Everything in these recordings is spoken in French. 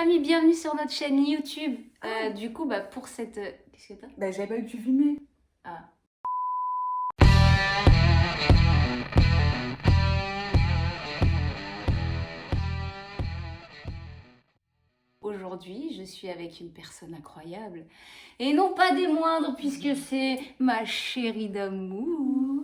amis, bienvenue sur notre chaîne YouTube. Du coup, pour cette... Qu'est-ce que t'as? J'avais pas eu pu filmer. Ah. Aujourd'hui, je suis avec une personne incroyable. Et non pas des moindres, puisque c'est ma chérie d'amour.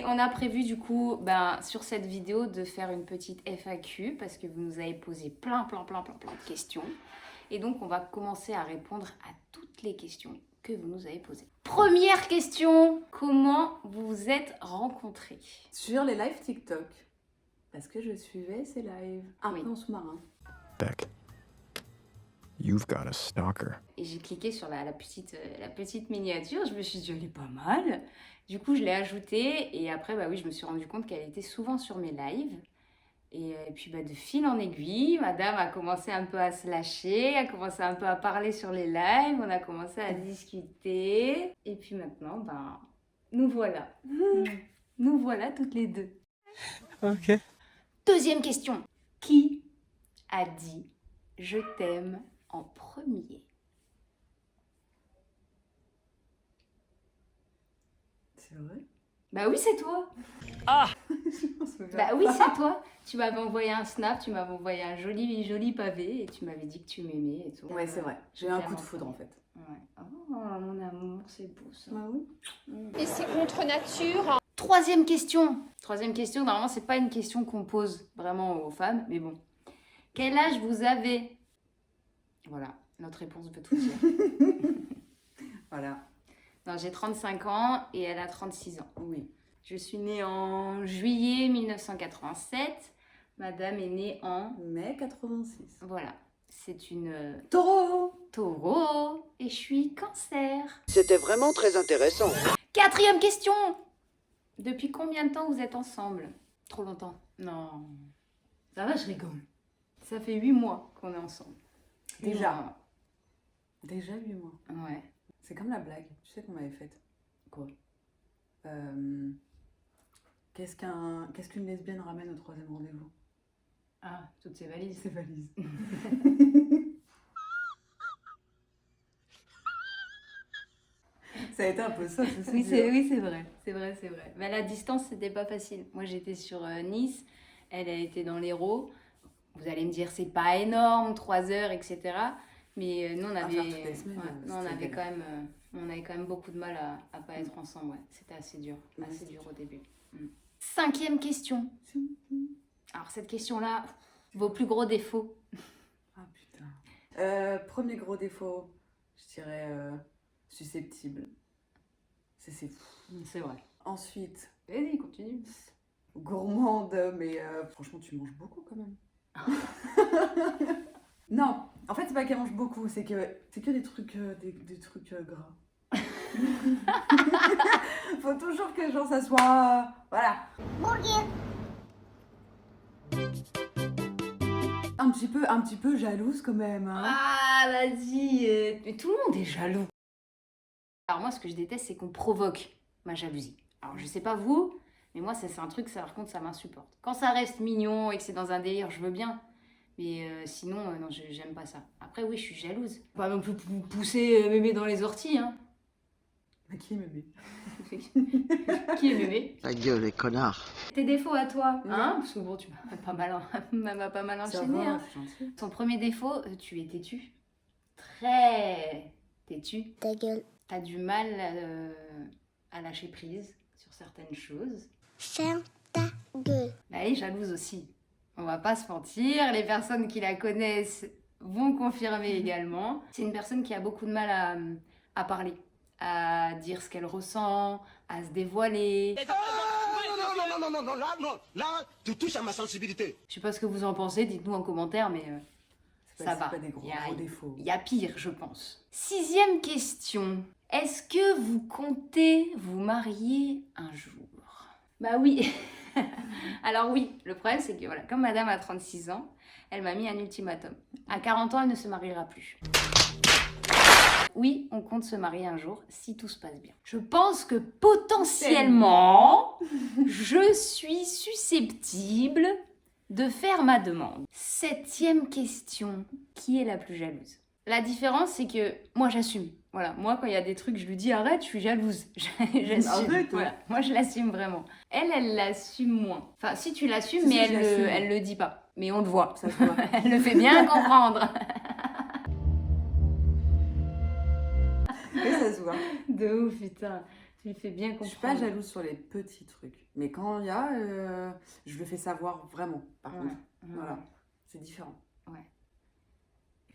On a prévu du coup, sur cette vidéo, de faire une petite FAQ, parce que vous nous avez posé plein de questions. Et donc, on va commencer à répondre à toutes les questions que vous nous avez posées. Première question, comment vous vous êtes rencontrés? Sur les lives TikTok. Parce que je suivais ces lives. Un peu en sous-marin. Beck, you've got a stalker. Et j'ai cliqué sur la petite miniature, je me suis dit, elle est pas mal. Du coup, je l'ai ajoutée et après, je me suis rendu compte qu'elle était souvent sur mes lives. Et puis, de fil en aiguille, madame a commencé un peu à se lâcher, a commencé un peu à parler sur les lives, on a commencé à discuter. Et puis maintenant, nous voilà. Nous voilà toutes les deux. Ok. Deuxième question. Qui a dit « je t'aime » en premier? C'est vrai? Bah oui, c'est toi. Ah. Bah oui, c'est toi. Tu m'avais envoyé un snap, tu m'avais envoyé un joli pavé et tu m'avais dit que tu m'aimais et tout. Ouais, c'est vrai. J'ai eu un coup de foudre en fait. Ouais. Oh, mon amour, c'est beau ça. Bah oui. Et c'est contre nature. Troisième question. Troisième question, normalement, c'est pas une question qu'on pose vraiment aux femmes, mais bon. Quel âge vous avez? Voilà, notre réponse veut tout dire. Voilà. Non, j'ai 35 ans et elle a 36 ans. Oui. Je suis née en juillet 1987. Madame est née en... Mai 86. Voilà, c'est une Taureau. taureau et je suis cancer. C'était vraiment très intéressant. Quatrième question. Depuis combien de temps vous êtes ensemble? Trop longtemps. Non. Ça va, je rigole. Ça fait 8 mois qu'on est ensemble. Déjà. Déjà 8 mois. Ouais. C'est comme la blague, tu sais qu'on m'avait faite. Quoi? Qu'est-ce qu'une lesbienne ramène au troisième rendez-vous? Ah, toutes ces valises. Ses valises. Ça a été un peu ça, je sais. Oui, c'est vrai. C'est vrai. Mais à la distance, c'était pas facile. Moi, j'étais sur Nice. Elle était dans l'Hérault. Vous allez me dire, c'est pas énorme, 3 heures, etc. Mais nous, on avait, faire toutes les semaines, on avait galère. quand même beaucoup de mal à pas être ensemble. Ouais. C'était assez dur. Ouais, Assez c'est dur dur. au début. Cinquième question. Alors, cette question-là, vos plus gros défauts. Ah putain. Premier gros défaut, je dirais susceptible. C'est fou. C'est vrai. Ensuite, Vas-y, continue. gourmande, mais franchement, tu manges beaucoup quand même. Non, en fait, c'est pas qu'elle mange beaucoup, c'est que des trucs, des trucs gras. Faut toujours que genre ça soit. Voilà. Un petit peu jalouse quand même. Hein. Ah, vas-y. Mais tout le monde est jaloux. Alors moi, ce que je déteste, c'est qu'on provoque ma jalousie. Alors, je sais pas vous, mais moi, c'est un truc, ça, par contre, ça m'insupporte. Quand ça reste mignon et que c'est dans un délire, je veux bien. Mais sinon, non, j'aime pas ça. Après, oui, je suis jalouse. Pas non plus pousser mémé dans les orties, hein. Mais qui est mémé? Qui est mémé? Ta gueule, les connards. Tes défauts à toi, Oui. hein? Parce que bon, tu m'as pas mal Ça enchaîné, va, hein. c'est gentil. Ton premier défaut, tu es têtu. Très têtu. Ta gueule. T'as du mal à lâcher prise sur certaines choses. Ferme ta gueule. Elle est jalouse aussi. On va pas se mentir, les personnes qui la connaissent vont confirmer également. C'est une personne qui a beaucoup de mal à parler, à dire ce qu'elle ressent, à se dévoiler. Là, tu touches à ma sensibilité. Je sais pas ce que vous en pensez, dites-nous en commentaire, mais C'est ça pas, va. c'est pas des gros défauts. Il y a pire, je pense. Sixième question. Est-ce que vous comptez vous marier un jour? Bah oui. Alors oui, le problème c'est que voilà, comme madame a 36 ans, elle m'a mis un ultimatum. À 40 ans, elle ne se mariera plus. Oui, on compte se marier un jour si tout se passe bien. Je pense que potentiellement, je suis susceptible de faire ma demande. 7e question. Qui est la plus jalouse? La différence, c'est que moi, j'assume. Voilà, moi, quand il y a des trucs, je lui dis arrête, je suis jalouse. J'assume. Arrête, Voilà. Moi, je l'assume vraiment. Elle l'assume moins. Enfin, si tu l'assumes, Si, mais si, je l'assume. elle le dit pas. Mais on le voit. Ça se voit. Elle le fait bien comprendre. Et ça se voit. De ouf, putain. Tu le fais bien Je comprendre. suis pas jalouse sur les petits trucs. Mais quand il y a, je le fais savoir vraiment. Par contre, voilà, c'est différent.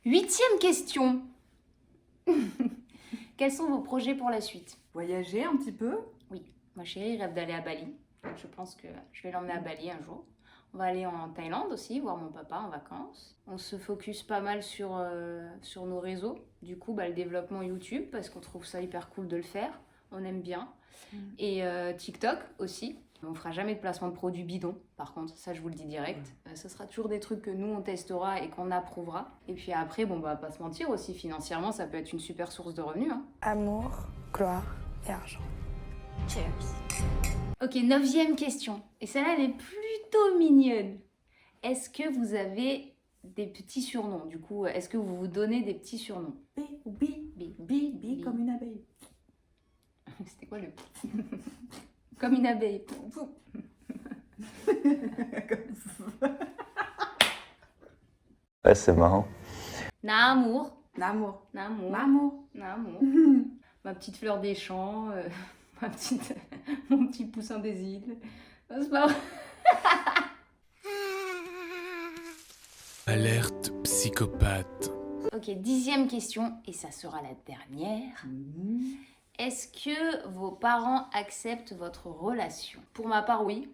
8e question. Quels sont vos projets pour la suite? Voyager un petit peu. Ma chérie rêve d'aller à Bali. Donc je pense que je vais l'emmener à Bali un jour. On va aller en Thaïlande aussi, voir mon papa en vacances. On se focus pas mal sur nos réseaux. Du coup, le développement YouTube, parce qu'on trouve ça hyper cool de le faire. On aime bien. Et TikTok aussi. On fera jamais de placement de produits bidons, par contre, ça je vous le dis direct. Ce sera toujours des trucs que nous on testera et qu'on approuvera. Et puis après, pas se mentir aussi, financièrement, ça peut être une super source de revenus. Hein. Amour, gloire et argent. Cheers. Ok, 9e question. Et celle-là, elle est plutôt mignonne. Est-ce que vous avez des petits surnoms? Du coup, est-ce que vous vous donnez des petits surnoms? Bi comme une abeille. C'était quoi le... Comme une abeille. Ouais, c'est marrant. Namour. L'amour. Namour. L'amour. Namour. Ma petite fleur des champs. Mon petit poussin des îles. C'est pas vrai. Alerte psychopathe. Ok, 10e question, et ça sera la dernière. Est-ce que vos parents acceptent votre relation? Pour ma part, oui,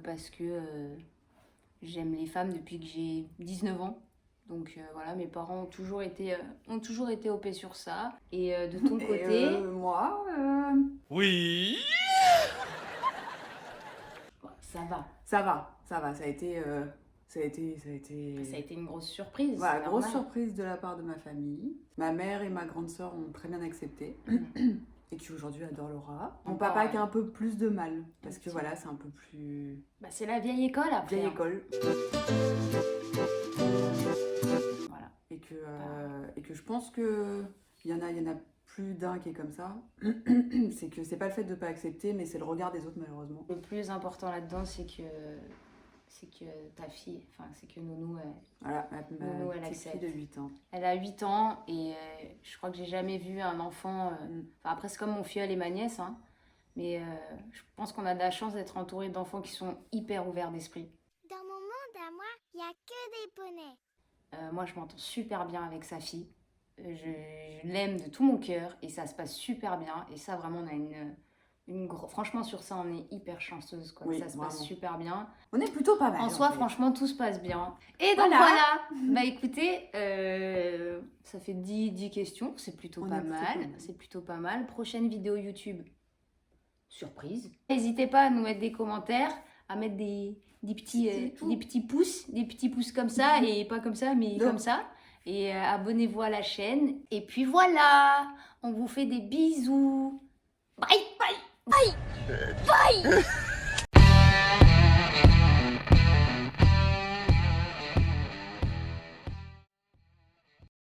parce que j'aime les femmes depuis que j'ai 19 ans. Donc voilà, mes parents ont toujours été OP sur ça. Et de ton côté... moi, Oui. Bon, ça va. ça va. Ça a été Ça a été une grosse surprise. Voilà, c'est grosse normal. surprise de la part de ma famille. Ma mère et ma grande sœur ont très bien accepté. Et qui aujourd'hui adore Laura. Mon Encore, papa qui a un peu plus de mal. Parce que petit. voilà, c'est un peu plus C'est la vieille école après. vieille hein. école. Voilà. Et que je pense que il y en a plus d'un qui est comme ça. C'est que c'est pas le fait de pas accepter, mais c'est le regard des autres malheureusement. Le plus important là-dedans, c'est que ta fille, c'est que Nounou, Voilà, ma Nounou, elle petite fille accepte. de 8 ans. elle a 8 ans et je crois que j'ai jamais vu un enfant... après, c'est comme mon filleul et ma nièce, hein, mais je pense qu'on a de la chance d'être entouré d'enfants qui sont hyper ouverts d'esprit. Dans mon monde à moi, il n'y a que des poneys. Moi, je m'entends super bien avec sa fille. Je l'aime de tout mon cœur et ça se passe super bien. Et ça, vraiment, on a franchement, sur ça, on est hyper chanceuse. Quoi. Oui, Ça se passe vraiment. super bien. On est plutôt pas mal. En soi, fait. franchement, tout se passe bien. Et donc Voilà. voilà. Écoutez, ça fait 10 questions. C'est plutôt On pas est plutôt mal. pas mal. C'est plutôt pas mal. Prochaine vidéo YouTube. Surprise. N'hésitez pas à nous mettre des commentaires, à mettre des petits pouces comme ça et pas comme ça, mais Non. comme ça. Et abonnez-vous à la chaîne. Et puis voilà, on vous fait des bisous. Bye bye. Bye. Bye.